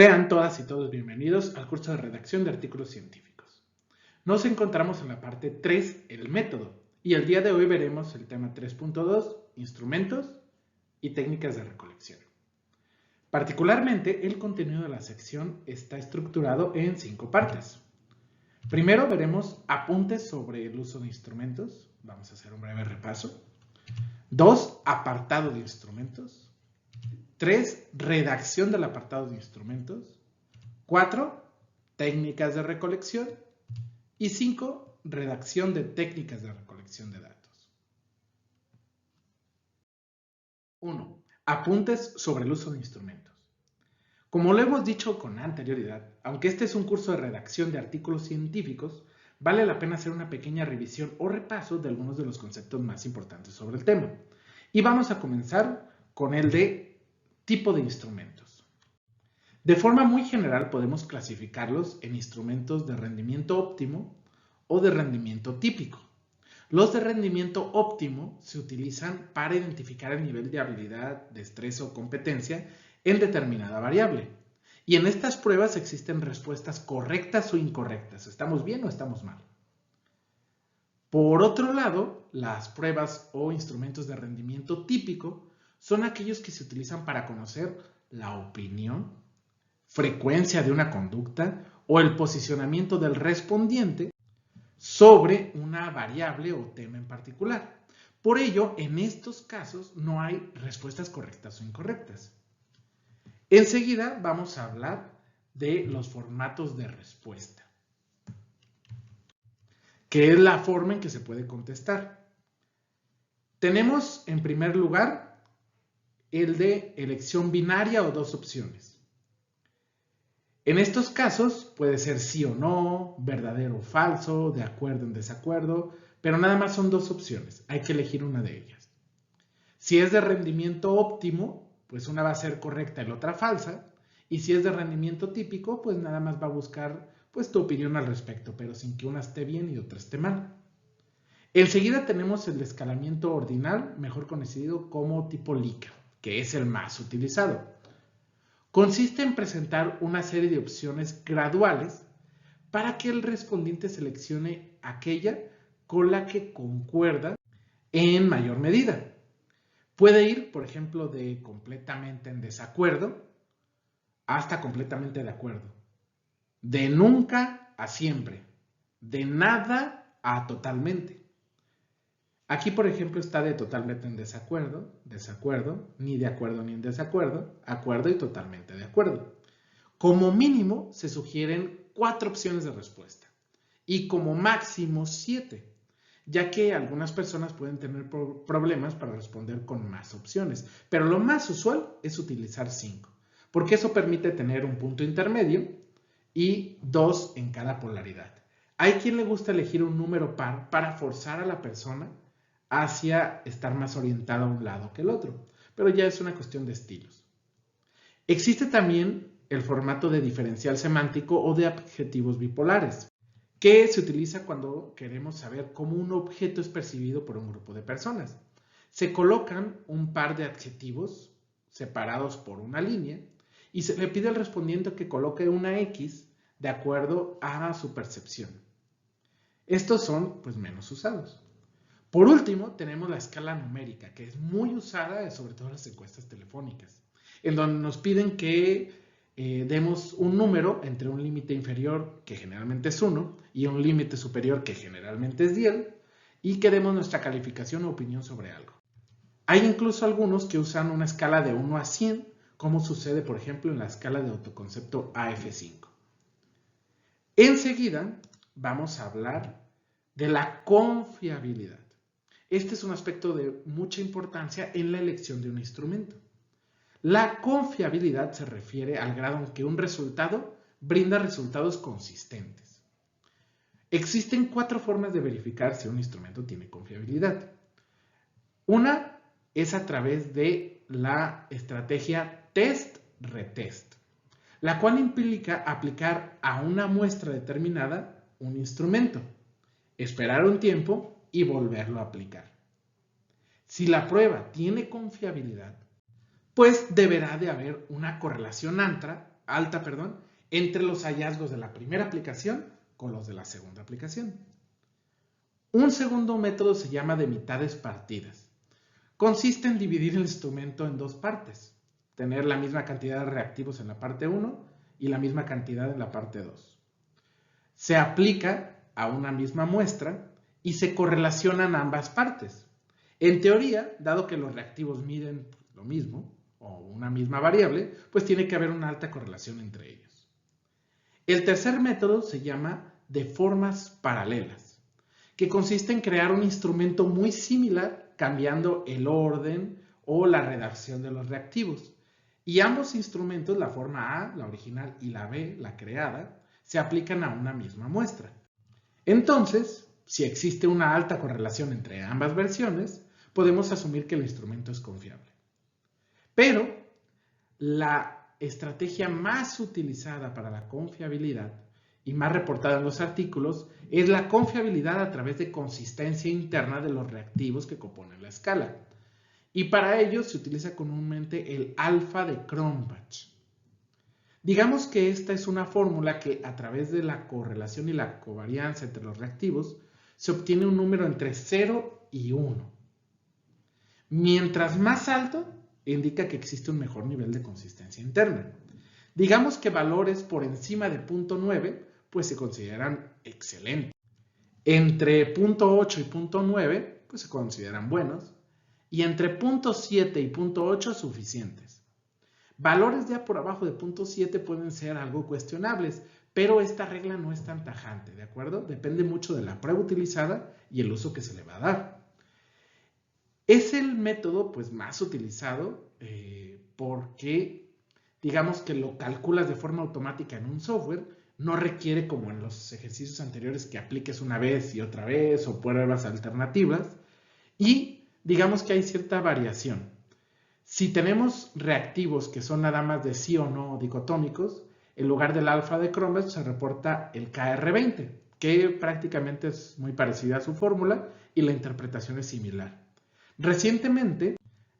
Sean todas y todos bienvenidos al curso de redacción de artículos científicos. Nos encontramos en la parte 3, el método, y el día de hoy veremos el tema 3.2, instrumentos y técnicas de recolección. Particularmente, el contenido de la sección está estructurado en 5 partes. Primero veremos apuntes sobre el uso de instrumentos. Vamos a hacer un breve repaso. 2, apartado de instrumentos. 3, redacción del apartado de instrumentos. 4, técnicas de recolección. Y 5, redacción de técnicas de recolección de datos. 1. Apuntes sobre el uso de instrumentos. Como lo hemos dicho con anterioridad, aunque este es un curso de redacción de artículos científicos, vale la pena hacer una pequeña revisión o repaso de algunos de los conceptos más importantes sobre el tema. Y vamos a comenzar con el de tipo de instrumentos. De forma muy general podemos clasificarlos en instrumentos de rendimiento óptimo o de rendimiento típico. Los de rendimiento óptimo se utilizan para identificar el nivel de habilidad, destreza o competencia en determinada variable. Y en estas pruebas existen respuestas correctas o incorrectas. ¿Estamos bien o estamos mal? Por otro lado, las pruebas o instrumentos de rendimiento típico son aquellos que se utilizan para conocer la opinión, frecuencia de una conducta o el posicionamiento del respondiente sobre una variable o tema en particular. Por ello, en estos casos no hay respuestas correctas o incorrectas. Enseguida vamos a hablar de los formatos de respuesta, que es la forma en que se puede contestar. Tenemos en primer lugar el de elección binaria o dos opciones. En estos casos puede ser sí o no, verdadero o falso, de acuerdo o en desacuerdo, pero nada más son dos opciones, hay que elegir una de ellas. Si es de rendimiento óptimo, pues una va a ser correcta y la otra falsa, y si es de rendimiento típico, pues nada más va a buscar pues tu opinión al respecto, pero sin que una esté bien y otra esté mal. Enseguida tenemos el escalamiento ordinal, mejor conocido como tipo Likert, que es el más utilizado. Consiste en presentar una serie de opciones graduales para que el respondiente seleccione aquella con la que concuerda en mayor medida. Puede ir, por ejemplo, de completamente en desacuerdo hasta completamente de acuerdo. De nunca a siempre. De nada a totalmente. Aquí, por ejemplo, está de totalmente en desacuerdo, desacuerdo, ni de acuerdo ni en desacuerdo, acuerdo y totalmente de acuerdo. Como mínimo, se sugieren 4 opciones de respuesta y como máximo 7, ya que algunas personas pueden tener problemas para responder con más opciones, pero lo más usual es utilizar 5, porque eso permite tener un punto intermedio y 2 en cada polaridad. Hay quien le gusta elegir un número par para forzar a la persona hacia estar más orientado a un lado que el otro, pero ya es una cuestión de estilos. Existe también el formato de diferencial semántico o de adjetivos bipolares, que se utiliza cuando queremos saber cómo un objeto es percibido por un grupo de personas. Se colocan un par de adjetivos separados por una línea y se le pide al respondiente que coloque una X de acuerdo a su percepción. Estos son pues menos usados. Por último, tenemos la escala numérica, que es muy usada sobre todo en las encuestas telefónicas, en donde nos piden que demos un número entre un límite inferior, que generalmente es 1, y un límite superior, que generalmente es 10, y que demos nuestra calificación o opinión sobre algo. Hay incluso algunos que usan una escala de 1 a 100, como sucede, por ejemplo, en la escala de autoconcepto AF5. Enseguida vamos a hablar de la confiabilidad. Este es un aspecto de mucha importancia en la elección de un instrumento. La confiabilidad se refiere al grado en que un resultado brinda resultados consistentes. Existen 4 formas de verificar si un instrumento tiene confiabilidad. Una es a través de la estrategia test-retest, la cual implica aplicar a una muestra determinada un instrumento, esperar un tiempo y volverlo a aplicar. Si la prueba tiene confiabilidad, pues deberá de haber una correlación alta, entre los hallazgos de la primera aplicación con los de la segunda aplicación. Un segundo método se llama de mitades partidas. Consiste en dividir el instrumento en dos partes, tener la misma cantidad de reactivos en la parte 1 y la misma cantidad en la parte 2. Se aplica a una misma muestra y se correlacionan ambas partes. En teoría, dado que los reactivos miden lo mismo o una misma variable, pues tiene que haber una alta correlación entre ellos. El tercer método se llama de formas paralelas, que consiste en crear un instrumento muy similar cambiando el orden o la redacción de los reactivos. Y ambos instrumentos, la forma A, la original, y la B, la creada, se aplican a una misma muestra. Entonces, si existe una alta correlación entre ambas versiones, podemos asumir que el instrumento es confiable. Pero la estrategia más utilizada para la confiabilidad y más reportada en los artículos es la confiabilidad a través de consistencia interna de los reactivos que componen la escala. Y para ello se utiliza comúnmente el alfa de Cronbach. Digamos que esta es una fórmula que a través de la correlación y la covarianza entre los reactivos se obtiene un número entre 0 y 1. Mientras más alto, indica que existe un mejor nivel de consistencia interna. Digamos que valores por encima de 0.9 pues se consideran excelentes. Entre 0.8 y 0.9 pues se consideran buenos y entre 0.7 y 0.8 suficientes. Valores ya por abajo de 0.7 pueden ser algo cuestionables, pero esta regla no es tan tajante, ¿de acuerdo? Depende mucho de la prueba utilizada y el uso que se le va a dar. Es el método pues, más utilizado porque digamos que lo calculas de forma automática en un software, no requiere como en los ejercicios anteriores que apliques una vez y otra vez o pruebas alternativas y digamos que hay cierta variación. Si tenemos reactivos que son nada más de sí o no dicotómicos, en lugar del alfa de Cronbach se reporta el KR20, que prácticamente es muy parecida a su fórmula y la interpretación es similar. Recientemente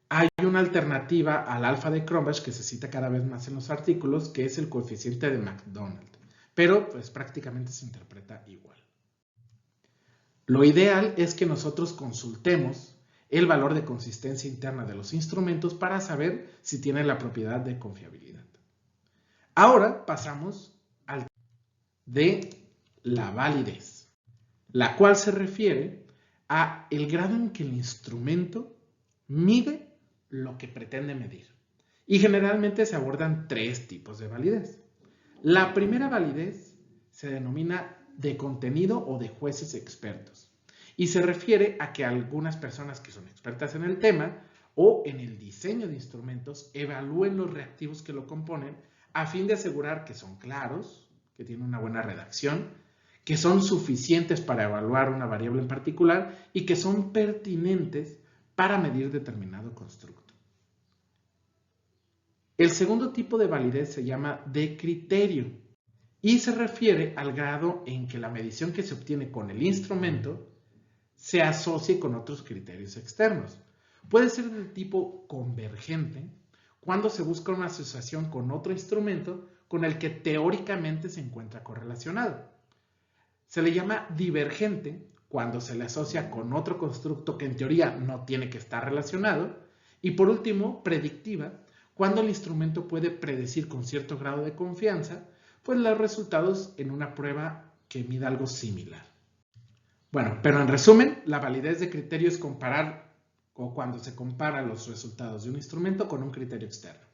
hay una alternativa al alfa de Cronbach que se cita cada vez más en los artículos, que es el coeficiente de McDonald, pero pues prácticamente se interpreta igual. Lo ideal es que nosotros consultemos el valor de consistencia interna de los instrumentos para saber si tiene la propiedad de confiabilidad. Ahora pasamos al de la validez, la cual se refiere a el grado en que el instrumento mide lo que pretende medir. Y generalmente se abordan tres tipos de validez. La primera validez se denomina de contenido o de jueces expertos y se refiere a que algunas personas que son expertas en el tema o en el diseño de instrumentos evalúen los reactivos que lo componen a fin de asegurar que son claros, que tienen una buena redacción, que son suficientes para evaluar una variable en particular y que son pertinentes para medir determinado constructo. El segundo tipo de validez se llama de criterio y se refiere al grado en que la medición que se obtiene con el instrumento se asocie con otros criterios externos. Puede ser del tipo convergente cuando se busca una asociación con otro instrumento con el que teóricamente se encuentra correlacionado. Se le llama divergente cuando se le asocia con otro constructo que en teoría no tiene que estar relacionado. Y por último, predictiva, cuando el instrumento puede predecir con cierto grado de confianza pues los resultados en una prueba que mida algo similar. Bueno, pero en resumen, la validez de criterio es comparar o cuando se compara los resultados de un instrumento con un criterio externo.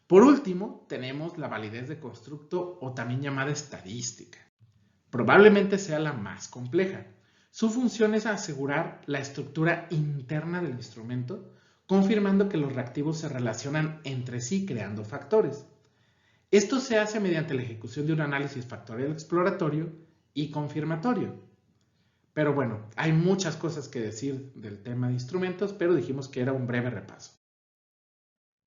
Por último, tenemos la validez de constructo o también llamada estadística. Probablemente sea la más compleja. Su función es asegurar la estructura interna del instrumento, confirmando que los reactivos se relacionan entre sí creando factores. Esto se hace mediante la ejecución de un análisis factorial exploratorio y confirmatorio. Pero bueno, hay muchas cosas que decir del tema de instrumentos, pero dijimos que era un breve repaso.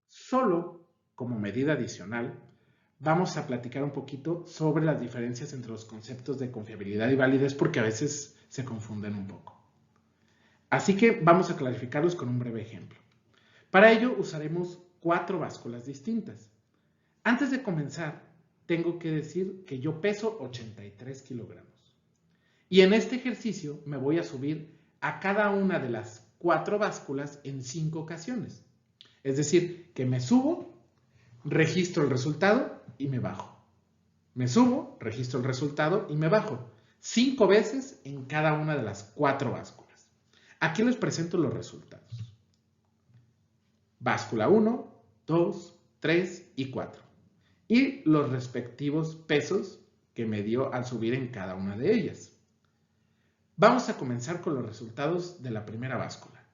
Solo como medida adicional, vamos a platicar un poquito sobre las diferencias entre los conceptos de confiabilidad y validez porque a veces se confunden un poco. Así que vamos a clarificarlos con un breve ejemplo. Para ello usaremos 4 básculas distintas. Antes de comenzar, tengo que decir que yo peso 83 kilogramos. Y en este ejercicio me voy a subir a cada una de las 4 básculas en 5 ocasiones. Es decir, que me subo, registro el resultado y me bajo. Me subo, registro el resultado y me bajo. 5 veces en cada una de las 4 básculas. Aquí les presento los resultados. Báscula 1, 2, 3 y 4. Y los respectivos pesos que me dio al subir en cada una de ellas. Vamos a comenzar con los resultados de la primera báscula.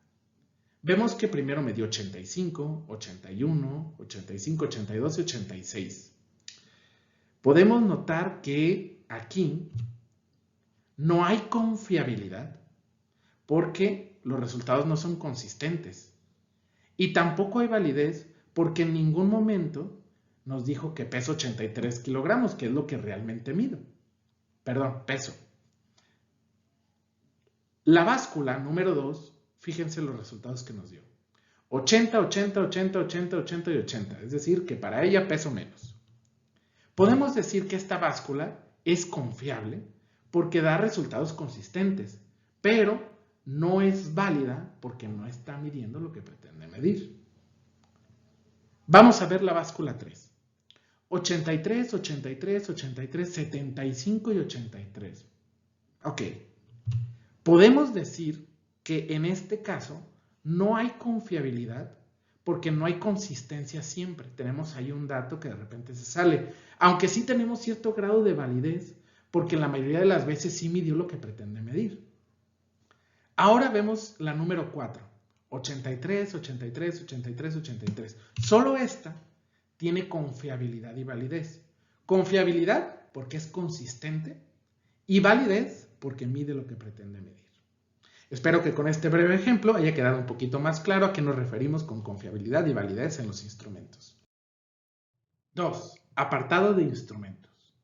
Vemos que primero me dio 85, 81, 85, 82 y 86. Podemos notar que aquí no hay confiabilidad porque los resultados no son consistentes. Y tampoco hay validez porque en ningún momento nos dijo que peso 83 kilogramos, que es lo que realmente mido. Perdón, peso. La báscula número 2, fíjense los resultados que nos dio. 80, 80, 80, 80, 80 y 80. Es decir, que para ella peso menos. Podemos decir que esta báscula es confiable porque da resultados consistentes, pero no es válida porque no está midiendo lo que pretende medir. Vamos a ver la báscula 3. 83, 83, 83, 75 y 83. Ok. Podemos decir que en este caso no hay confiabilidad porque no hay consistencia siempre. Tenemos ahí un dato que de repente se sale. Aunque sí tenemos cierto grado de validez porque la mayoría de las veces sí midió lo que pretende medir. Ahora vemos la número 4. 83, 83, 83, 83. Solo esta tiene confiabilidad y validez. Confiabilidad porque es consistente y validez porque mide lo que pretende medir. Espero que con este breve ejemplo haya quedado un poquito más claro a qué nos referimos con confiabilidad y validez en los instrumentos. 2. Apartado de instrumentos.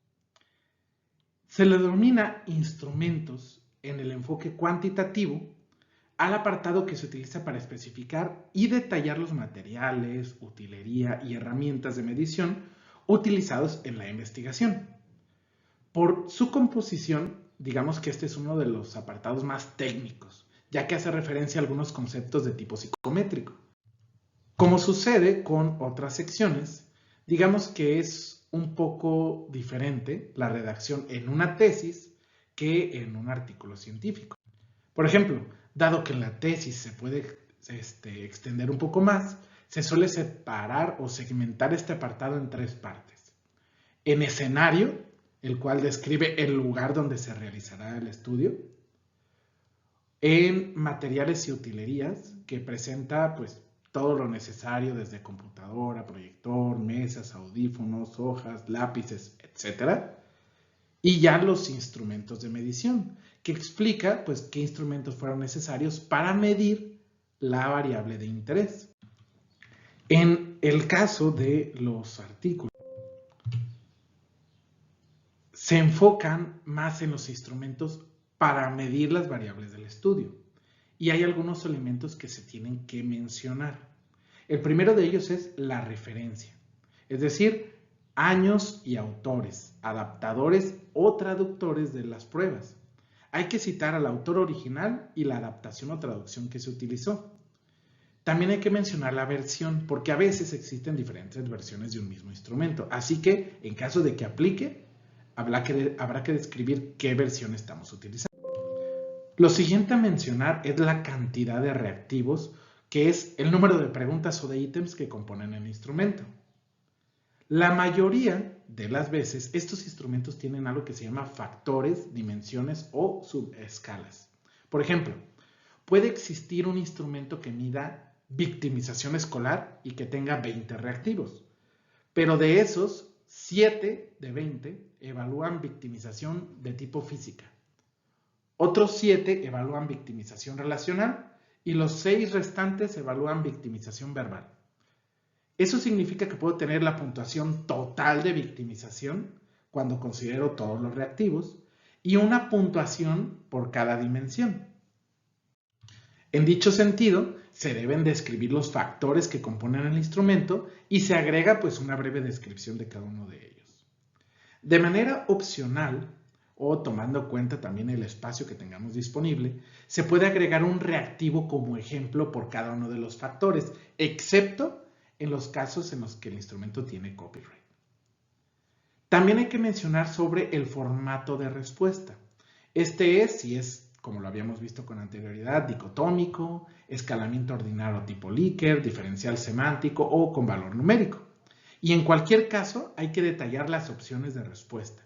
Se le denomina instrumentos en el enfoque cuantitativo al apartado que se utiliza para especificar y detallar los materiales, utilería y herramientas de medición utilizados en la investigación. Por su composición, digamos que este es uno de los apartados más técnicos, ya que hace referencia a algunos conceptos de tipo psicométrico. Como sucede con otras secciones, digamos que es un poco diferente la redacción en una tesis que en un artículo científico. Por ejemplo, dado que en la tesis se puede extender un poco más, se suele separar o segmentar este apartado en 3 partes. En escenario, el cual describe el lugar donde se realizará el estudio. En materiales y utilerías, que presenta pues todo lo necesario desde computadora, proyector, mesas, audífonos, hojas, lápices, etc. Y ya los instrumentos de medición, que explica pues qué instrumentos fueron necesarios para medir la variable de interés. En el caso de los artículos, se enfocan más en los instrumentos para medir las variables del estudio. Y hay algunos elementos que se tienen que mencionar. El primero de ellos es la referencia, es decir, años y autores, adaptadores o traductores de las pruebas. Hay que citar al autor original y la adaptación o traducción que se utilizó. También hay que mencionar la versión, porque a veces existen diferentes versiones de un mismo instrumento. Así que, en caso de que aplique, habrá que describir qué versión estamos utilizando. Lo siguiente a mencionar es la cantidad de reactivos, que es el número de preguntas o de ítems que componen el instrumento. La mayoría de las veces, estos instrumentos tienen algo que se llama factores, dimensiones o subescalas. Por ejemplo, puede existir un instrumento que mida victimización escolar y que tenga 20 reactivos, pero de esos, 7 de 20 evalúan victimización de tipo física. Otros 7 evalúan victimización relacional y los 6 restantes evalúan victimización verbal. Eso significa que puedo tener la puntuación total de victimización cuando considero todos los reactivos y una puntuación por cada dimensión. En dicho sentido, se deben describir los factores que componen el instrumento y se agrega pues una breve descripción de cada uno de ellos. De manera opcional, o tomando en cuenta también el espacio que tengamos disponible, se puede agregar un reactivo como ejemplo por cada uno de los factores, excepto en los casos en los que el instrumento tiene copyright. También hay que mencionar sobre el formato de respuesta. Este es, si es, como lo habíamos visto con anterioridad, dicotómico, escalamiento ordinario tipo Likert, diferencial semántico o con valor numérico. Y en cualquier caso hay que detallar las opciones de respuesta.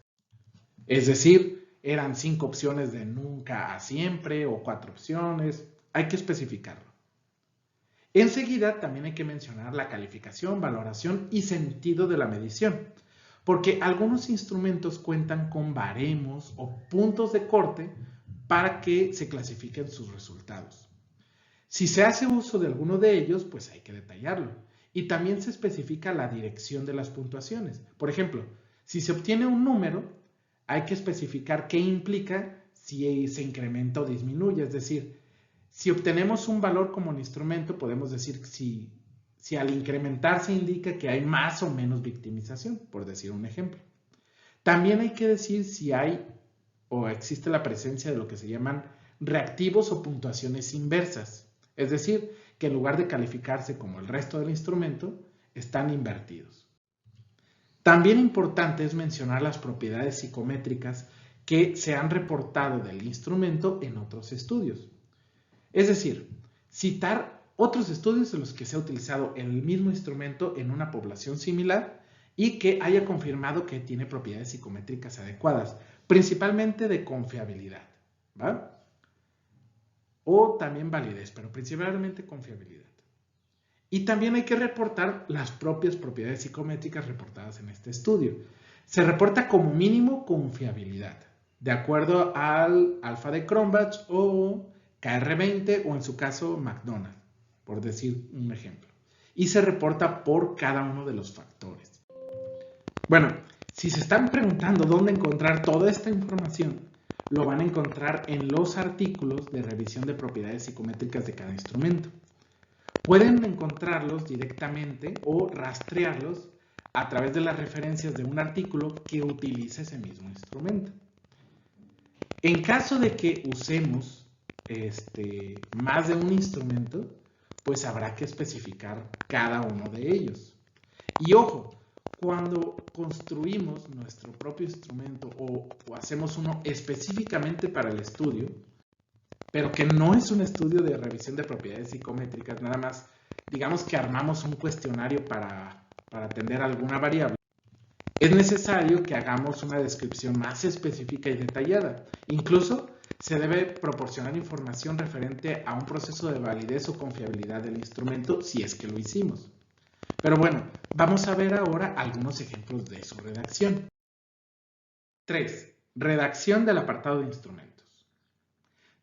Es decir, eran 5 opciones de nunca a siempre o 4 opciones. Hay que especificarlo. Enseguida también hay que mencionar la calificación, valoración y sentido de la medición, porque algunos instrumentos cuentan con baremos o puntos de corte para que se clasifiquen sus resultados. Si se hace uso de alguno de ellos, pues hay que detallarlo. Y también se especifica la dirección de las puntuaciones. Por ejemplo, si se obtiene un número, hay que especificar qué implica si se incrementa o disminuye. Es decir, si obtenemos un valor como un instrumento, podemos decir si al incrementar se indica que hay más o menos victimización, por decir un ejemplo. También hay que decir si hay o existe la presencia de lo que se llaman reactivos o puntuaciones inversas. Es decir, que en lugar de calificarse como el resto del instrumento, están invertidos. También importante es mencionar las propiedades psicométricas que se han reportado del instrumento en otros estudios. Es decir, citar otros estudios en los que se ha utilizado el mismo instrumento en una población similar y que haya confirmado que tiene propiedades psicométricas adecuadas, principalmente de confiabilidad, ¿va? O también validez, pero principalmente confiabilidad. Y también hay que reportar las propias propiedades psicométricas reportadas en este estudio. Se reporta como mínimo confiabilidad, de acuerdo al alfa de Cronbach o KR20 o en su caso McDonald, por decir un ejemplo. Y se reporta por cada uno de los factores. Bueno, si se están preguntando dónde encontrar toda esta información, lo van a encontrar en los artículos de revisión de propiedades psicométricas de cada instrumento. Pueden encontrarlos directamente o rastrearlos a través de las referencias de un artículo que utilice ese mismo instrumento. En caso de que usemos más de un instrumento, pues habrá que especificar cada uno de ellos. Y ojo, cuando construimos nuestro propio instrumento o hacemos uno específicamente para el estudio, pero que no es un estudio de revisión de propiedades psicométricas, nada más, digamos que armamos un cuestionario para atender alguna variable, es necesario que hagamos una descripción más específica y detallada. Incluso se debe proporcionar información referente a un proceso de validez o confiabilidad del instrumento si es que lo hicimos. Pero bueno, vamos a ver ahora algunos ejemplos de su redacción. 3. Redacción del apartado de instrumentos.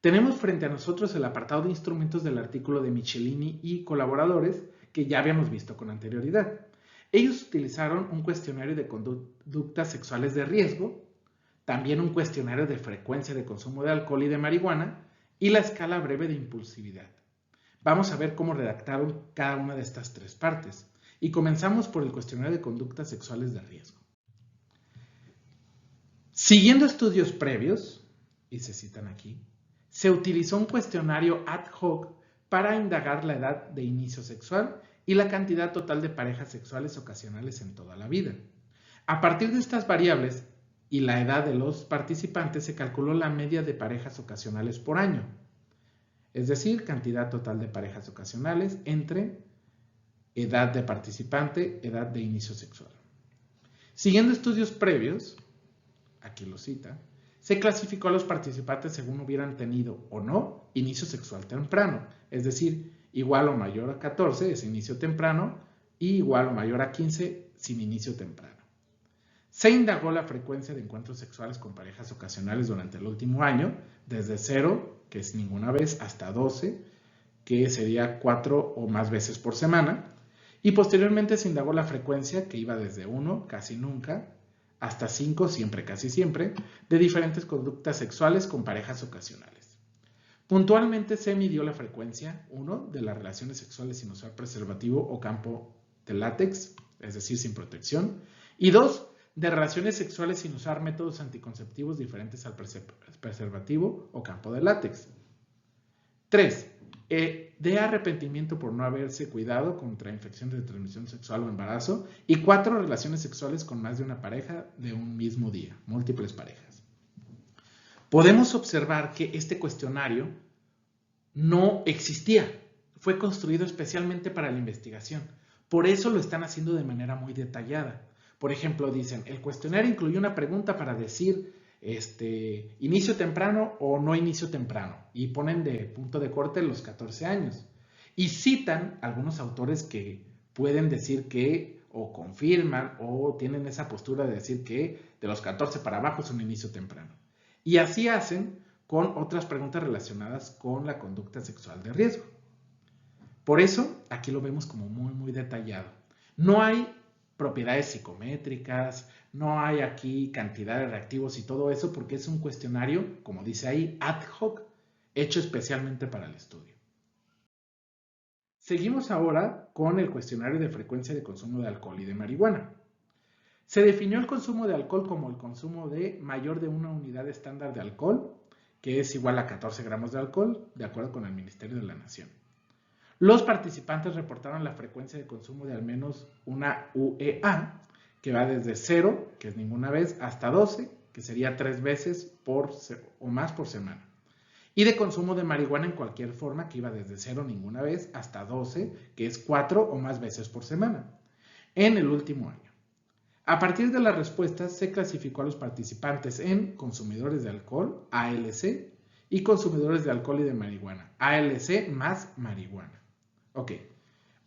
Tenemos frente a nosotros el apartado de instrumentos del artículo de Michelini y colaboradores que ya habíamos visto con anterioridad. Ellos utilizaron un cuestionario de conductas sexuales de riesgo, también un cuestionario de frecuencia de consumo de alcohol y de marihuana y la escala breve de impulsividad. Vamos a ver cómo redactaron cada una de estas 3 partes. Y comenzamos por el cuestionario de conductas sexuales de riesgo. Siguiendo estudios previos, y se citan aquí, se utilizó un cuestionario ad hoc para indagar la edad de inicio sexual y la cantidad total de parejas sexuales ocasionales en toda la vida. A partir de estas variables y la edad de los participantes se calculó la media de parejas ocasionales por año, es decir, cantidad total de parejas ocasionales entre edad de participante, edad de inicio sexual. Siguiendo estudios previos, aquí lo cita, se clasificó a los participantes según hubieran tenido o no inicio sexual temprano, es decir, igual o mayor a 14 es inicio temprano y igual o mayor a 15 sin inicio temprano. Se indagó la frecuencia de encuentros sexuales con parejas ocasionales durante el último año, desde 0, que es ninguna vez, hasta 12, que sería 4 o más veces por semana, y posteriormente se indagó la frecuencia, que iba desde 1, casi nunca, hasta 5, siempre, casi siempre, de diferentes conductas sexuales con parejas ocasionales. Puntualmente se midió la frecuencia, 1, de las relaciones sexuales sin usar preservativo o campo de látex, es decir, sin protección, y 2, de relaciones sexuales sin usar métodos anticonceptivos diferentes al preservativo o campo de látex. 3, de arrepentimiento por no haberse cuidado contra infecciones de transmisión sexual o embarazo, y 4, relaciones sexuales con más de una pareja de un mismo día, múltiples parejas. Podemos observar que este cuestionario no existía, fue construido especialmente para la investigación, por eso lo están haciendo de manera muy detallada. Por ejemplo, dicen, el cuestionario incluye una pregunta para decir inicio temprano o no inicio temprano, y ponen de punto de corte los 14 años. Y citan algunos autores que pueden decir que, o confirman, o tienen esa postura de decir que de los 14 para abajo es un inicio temprano. Y así hacen con otras preguntas relacionadas con la conducta sexual de riesgo. Por eso, aquí lo vemos como muy, muy detallado. No hay propiedades psicométricas, no hay aquí cantidad de reactivos y todo eso porque es un cuestionario, como dice ahí, ad hoc, hecho especialmente para el estudio. Seguimos ahora con el cuestionario de frecuencia de consumo de alcohol y de marihuana. Se definió el consumo de alcohol como el consumo de mayor de una unidad estándar de alcohol, que es igual a 14 gramos de alcohol, de acuerdo con el Ministerio de la Nación. Los participantes reportaron la frecuencia de consumo de al menos una UEA, que va desde 0, que es ninguna vez, hasta 12, que sería 3 veces o más por semana. Y de consumo de marihuana en cualquier forma, que iba desde 0, ninguna vez, hasta 12, que es 4 o más veces por semana, en el último año. A partir de las respuestas, se clasificó a los participantes en consumidores de alcohol, ALC, y consumidores de alcohol y de marihuana, ALC más marihuana. Ok,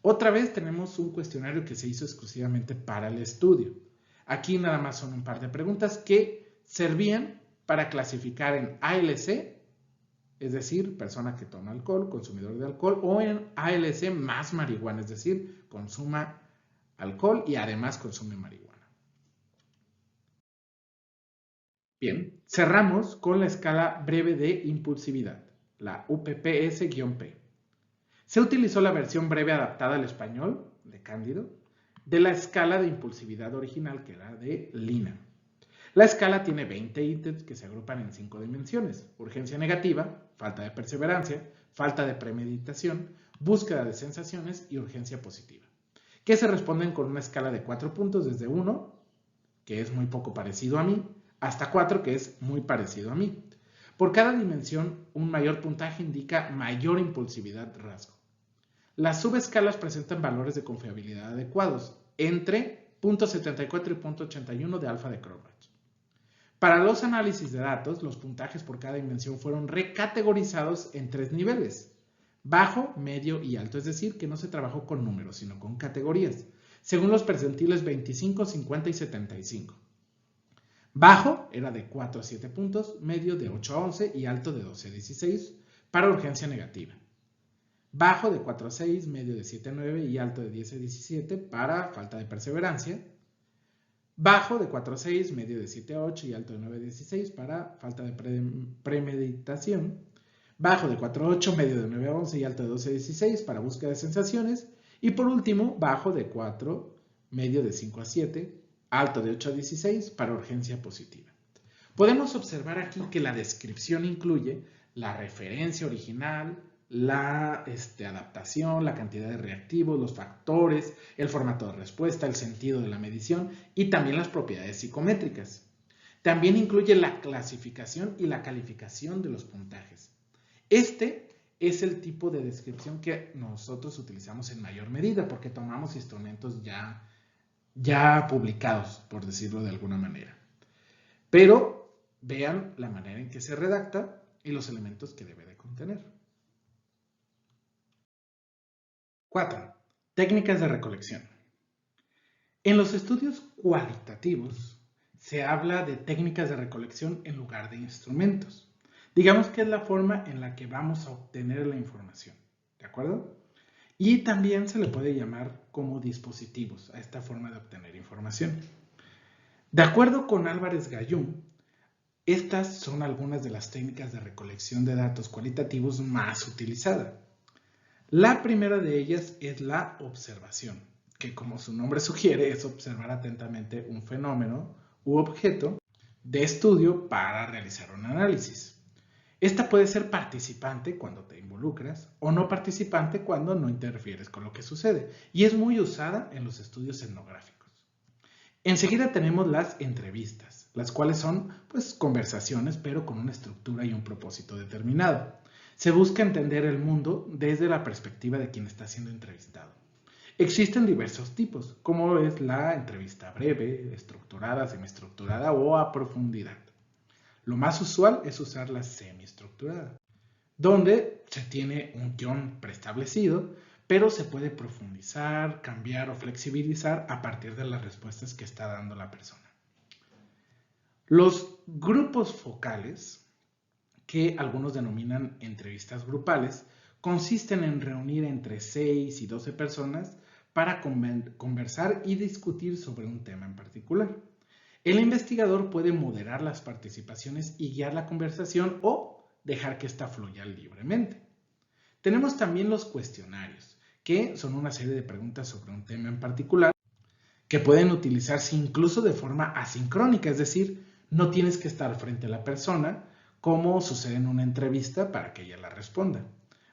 otra vez tenemos un cuestionario que se hizo exclusivamente para el estudio. Aquí nada más son un par de preguntas que servían para clasificar en ALC, es decir, persona que toma alcohol, consumidor de alcohol, o en ALC más marihuana, es decir, consuma alcohol y además consume marihuana. Bien, cerramos con la escala breve de impulsividad, la UPPS-P. Se utilizó la versión breve adaptada al español, de Cándido, de la escala de impulsividad original, que era de Lina. La escala tiene 20 ítems que se agrupan en 5 dimensiones: urgencia negativa, falta de perseverancia, falta de premeditación, búsqueda de sensaciones y urgencia positiva, que se responden con una escala de 4 puntos desde 1, que es muy poco parecido a mí, hasta 4, que es muy parecido a mí. Por cada dimensión, un mayor puntaje indica mayor impulsividad rasgo. Las subescalas presentan valores de confiabilidad adecuados, entre 0.74 y 0.81 de alfa de Cronbach. Para los análisis de datos, los puntajes por cada dimensión fueron recategorizados en 3 niveles: bajo, medio y alto, es decir, que no se trabajó con números, sino con categorías, según los percentiles 25, 50 y 75. Bajo era de 4 a 7 puntos, medio de 8 a 11 y alto de 12 a 16 para urgencia negativa. Bajo de 4 a 6, medio de 7 a 9 y alto de 10 a 17 para falta de perseverancia. Bajo de 4 a 6, medio de 7 a 8 y alto de 9 a 16 para falta de premeditación. Bajo de 4 a 8, medio de 9 a 11 y alto de 12 a 16 para búsqueda de sensaciones. Y por último, bajo de 4, medio de 5 a 7, alto de 8 a 16 para urgencia positiva. Podemos observar aquí que la descripción incluye la referencia original, la adaptación, la cantidad de reactivos, los factores, el formato de respuesta, el sentido de la medición y también las propiedades psicométricas. También incluye la clasificación y la calificación de los puntajes. Este es el tipo de descripción que nosotros utilizamos en mayor medida porque tomamos instrumentos ya publicados, por decirlo de alguna manera. Pero vean la manera en que se redacta y los elementos que debe de contener. 4. Técnicas de recolección. En los estudios cualitativos se habla de técnicas de recolección en lugar de instrumentos. Digamos que es la forma en la que vamos a obtener la información, ¿de acuerdo? Y también se le puede llamar como dispositivos a esta forma de obtener información. De acuerdo con Álvarez Gayún, Estas son algunas de las técnicas de recolección de datos cualitativos más utilizadas. La primera de ellas es la observación, que como su nombre sugiere es observar atentamente un fenómeno u objeto de estudio para realizar un análisis. Esta puede ser participante cuando te involucras o no participante cuando no interfieres con lo que sucede y es muy usada en los estudios etnográficos. Enseguida tenemos las entrevistas, las cuales son pues conversaciones pero con una estructura y un propósito determinado. Se busca entender el mundo desde la perspectiva de quien está siendo entrevistado. Existen diversos tipos, como es la entrevista breve, estructurada, semiestructurada o a profundidad. Lo más usual es usar la semiestructurada, donde se tiene un guión preestablecido, pero se puede profundizar, cambiar o flexibilizar a partir de las respuestas que está dando la persona. Los grupos focales, que algunos denominan entrevistas grupales, consisten en reunir entre 6 y 12 personas para conversar y discutir sobre un tema en particular. El investigador puede moderar las participaciones y guiar la conversación o dejar que ésta fluya libremente. Tenemos también los cuestionarios, que son una serie de preguntas sobre un tema en particular que pueden utilizarse incluso de forma asincrónica, es decir, no tienes que estar frente a la persona como sucede en una entrevista para que ella la responda.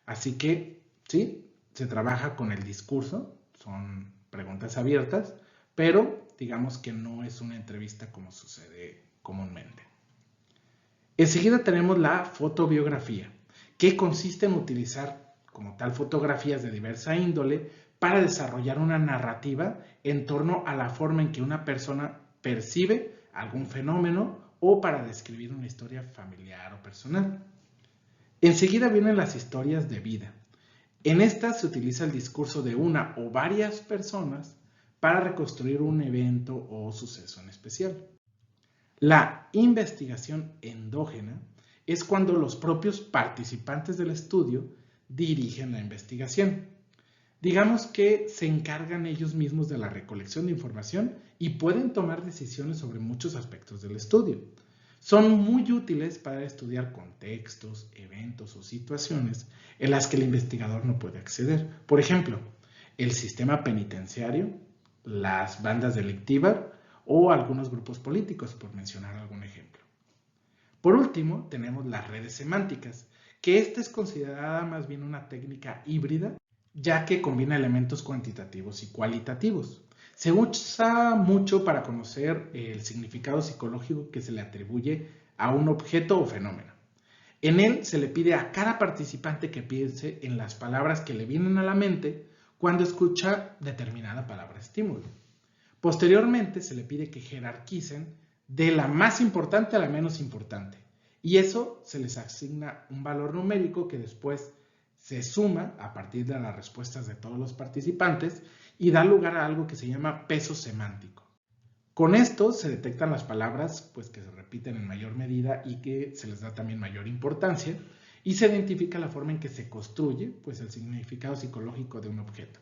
Así que, sí, se trabaja con el discurso, son preguntas abiertas, pero digamos que no es una entrevista como sucede comúnmente. Enseguida tenemos la fotobiografía, que consiste en utilizar como tal fotografías de diversa índole para desarrollar una narrativa en torno a la forma en que una persona percibe algún fenómeno o para describir una historia familiar o personal. Enseguida vienen las historias de vida. En estas se utiliza el discurso de una o varias personas para reconstruir un evento o suceso en especial. La investigación endógena es cuando los propios participantes del estudio dirigen la investigación. Digamos que se encargan ellos mismos de la recolección de información y pueden tomar decisiones sobre muchos aspectos del estudio. Son muy útiles para estudiar contextos, eventos o situaciones en las que el investigador no puede acceder. Por ejemplo, el sistema penitenciario, las bandas delictivas o algunos grupos políticos, por mencionar algún ejemplo. Por último, tenemos las redes semánticas, que esta es considerada más bien una técnica híbrida, ya que combina elementos cuantitativos y cualitativos. Se usa mucho para conocer el significado psicológico que se le atribuye a un objeto o fenómeno. En él se le pide a cada participante que piense en las palabras que le vienen a la mente cuando escucha determinada palabra estímulo. Posteriormente se le pide que jerarquicen de la más importante a la menos importante y eso se les asigna un valor numérico que después se suma a partir de las respuestas de todos los participantes y da lugar a algo que se llama peso semántico. Con esto se detectan las palabras pues, que se repiten en mayor medida y que se les da también mayor importancia y se identifica la forma en que se construye pues, el significado psicológico de un objeto.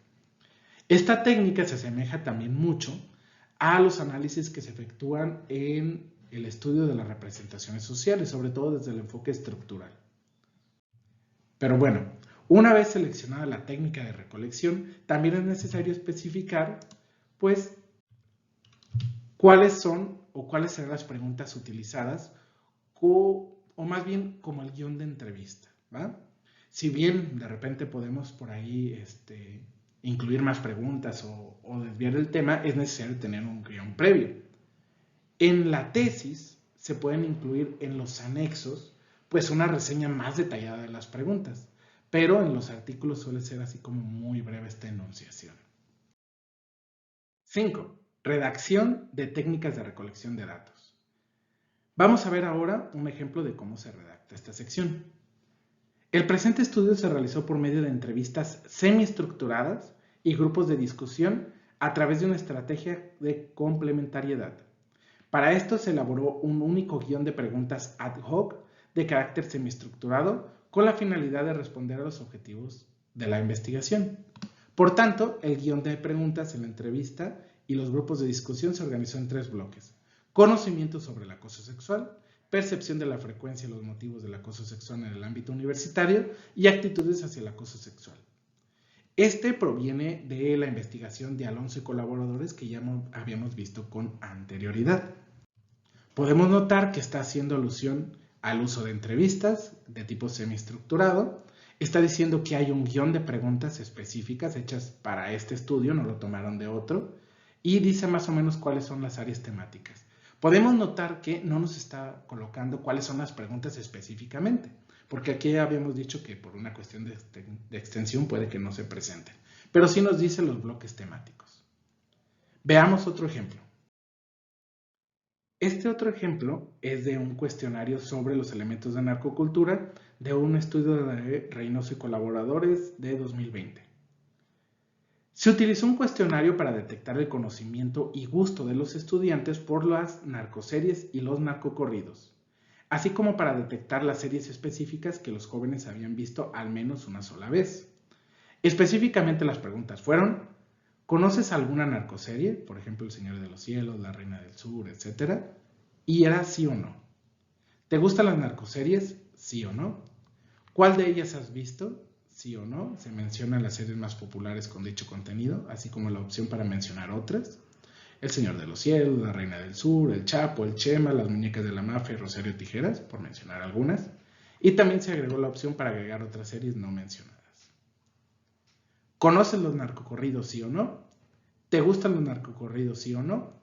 Esta técnica se asemeja también mucho a los análisis que se efectúan en el estudio de las representaciones sociales, sobre todo desde el enfoque estructural. Pero bueno, una vez seleccionada la técnica de recolección, también es necesario especificar, pues, cuáles son o cuáles serán las preguntas utilizadas o más bien como el guión de entrevista, ¿va? Si bien de repente podemos por ahí incluir más preguntas o desviar el tema, es necesario tener un guión previo. En la tesis se pueden incluir en los anexos pues una reseña más detallada de las preguntas, pero en los artículos suele ser así como muy breve esta enunciación. 5. Redacción de técnicas de recolección de datos. Vamos a ver ahora un ejemplo de cómo se redacta esta sección. El presente estudio se realizó por medio de entrevistas semiestructuradas y grupos de discusión a través de una estrategia de complementariedad. Para esto se elaboró un único guión de preguntas ad hoc de carácter semiestructurado con la finalidad de responder a los objetivos de la investigación. Por tanto, el guión de preguntas en la entrevista y los grupos de discusión se organizó en 3 bloques: conocimiento sobre el acoso sexual, percepción de la frecuencia y los motivos del acoso sexual en el ámbito universitario y actitudes hacia el acoso sexual. Este proviene de la investigación de Alonso y colaboradores que ya habíamos visto con anterioridad. Podemos notar que está haciendo alusión al uso de entrevistas de tipo semiestructurado. Está diciendo que hay un guión de preguntas específicas hechas para este estudio, no lo tomaron de otro, y dice más o menos cuáles son las áreas temáticas. Podemos notar que no nos está colocando cuáles son las preguntas específicamente, porque aquí habíamos dicho que por una cuestión de extensión puede que no se presenten, pero sí nos dice los bloques temáticos. Veamos otro ejemplo. Este otro ejemplo es de un cuestionario sobre los elementos de narcocultura de un estudio de Reynoso y colaboradores de 2020. Se utilizó un cuestionario para detectar el conocimiento y gusto de los estudiantes por las narcoseries y los narcocorridos, así como para detectar las series específicas que los jóvenes habían visto al menos una sola vez. Específicamente las preguntas fueron: ¿conoces alguna narcoserie? Por ejemplo, El Señor de los Cielos, La Reina del Sur, etc. Y era sí o no. ¿Te gustan las narcoseries? Sí o no. ¿Cuál de ellas has visto? Sí o no. Se mencionan las series más populares con dicho contenido, así como la opción para mencionar otras. El Señor de los Cielos, La Reina del Sur, El Chapo, El Chema, Las Muñecas de la Mafia y Rosario Tijeras, por mencionar algunas. Y también se agregó la opción para agregar otras series no mencionadas. ¿Conoces los narcocorridos, sí o no? ¿Te gustan los narcocorridos, sí o no?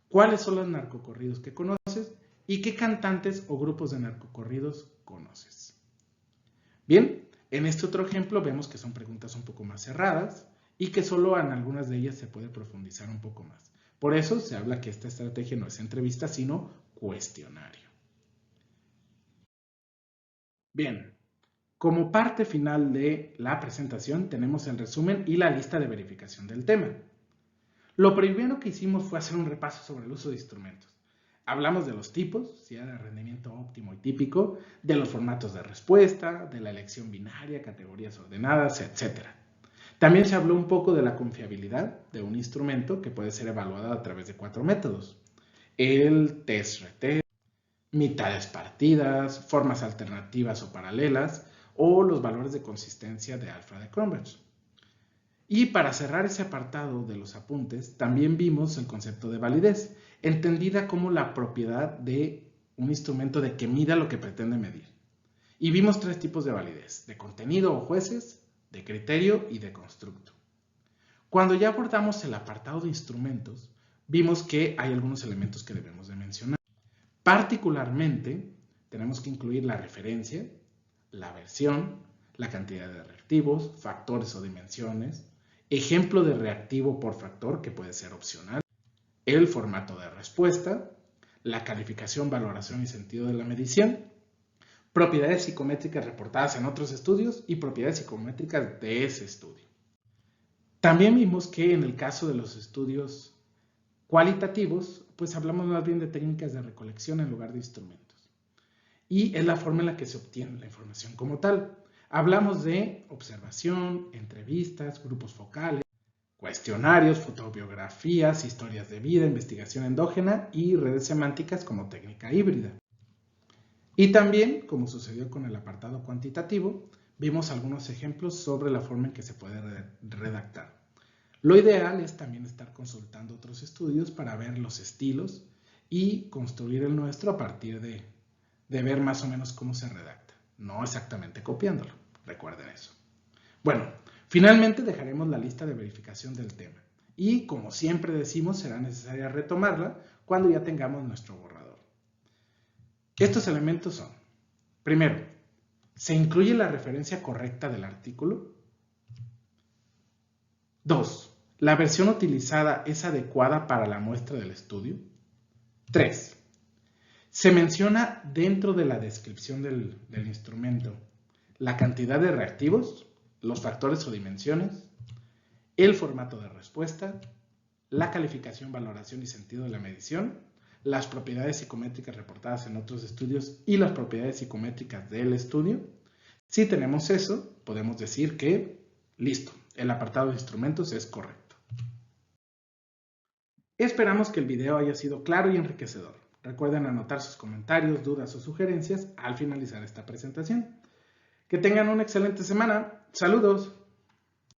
¿Cuáles son los narcocorridos que conoces? ¿Y qué cantantes o grupos de narcocorridos conoces? Bien, en este otro ejemplo vemos que son preguntas un poco más cerradas y que solo en algunas de ellas se puede profundizar un poco más. Por eso se habla que esta estrategia no es entrevista, sino cuestionario. Bien, como parte final de la presentación tenemos el resumen y la lista de verificación del tema. Lo primero que hicimos fue hacer un repaso sobre el uso de instrumentos. Hablamos de los tipos, si era de rendimiento óptimo y típico, de los formatos de respuesta, de la elección binaria, categorías ordenadas, etc. También se habló un poco de la confiabilidad de un instrumento que puede ser evaluada a través de 4 métodos. El test-retest, mitades partidas, formas alternativas o paralelas, o los valores de consistencia de alfa de Cronbach. Y para cerrar ese apartado de los apuntes, también vimos el concepto de validez, entendida como la propiedad de un instrumento de que mida lo que pretende medir. Y vimos 3 tipos de validez: de contenido o jueces, de criterio y de constructo. Cuando ya abordamos el apartado de instrumentos, vimos que hay algunos elementos que debemos de mencionar. Particularmente, tenemos que incluir la referencia, la versión, la cantidad de reactivos, factores o dimensiones, ejemplo de reactivo por factor, que puede ser opcional, el formato de respuesta, la calificación, valoración y sentido de la medición, propiedades psicométricas reportadas en otros estudios y propiedades psicométricas de ese estudio. También vimos que en el caso de los estudios cualitativos, pues hablamos más bien de técnicas de recolección en lugar de instrumentos. Y es la forma en la que se obtiene la información como tal. Hablamos de observación, entrevistas, grupos focales, cuestionarios, fotobiografías, historias de vida, investigación endógena y redes semánticas como técnica híbrida. Y también, como sucedió con el apartado cuantitativo, vimos algunos ejemplos sobre la forma en que se puede redactar. Lo ideal es también estar consultando otros estudios para ver los estilos y construir el nuestro a partir de ver más o menos cómo se redacta, no exactamente copiándolo, recuerden eso. Bueno, finalmente dejaremos la lista de verificación del tema y, como siempre decimos, será necesaria retomarla cuando ya tengamos nuestro borrador. Estos elementos son: primero, ¿se incluye la referencia correcta del artículo? 2. ¿La versión utilizada es adecuada para la muestra del estudio? 3. Se menciona dentro de la descripción del instrumento la cantidad de reactivos, los factores o dimensiones, el formato de respuesta, la calificación, valoración y sentido de la medición, las propiedades psicométricas reportadas en otros estudios y las propiedades psicométricas del estudio. Si tenemos eso, podemos decir que, listo, el apartado de instrumentos es correcto. Esperamos que el video haya sido claro y enriquecedor. Recuerden anotar sus comentarios, dudas o sugerencias al finalizar esta presentación. Que tengan una excelente semana. Saludos.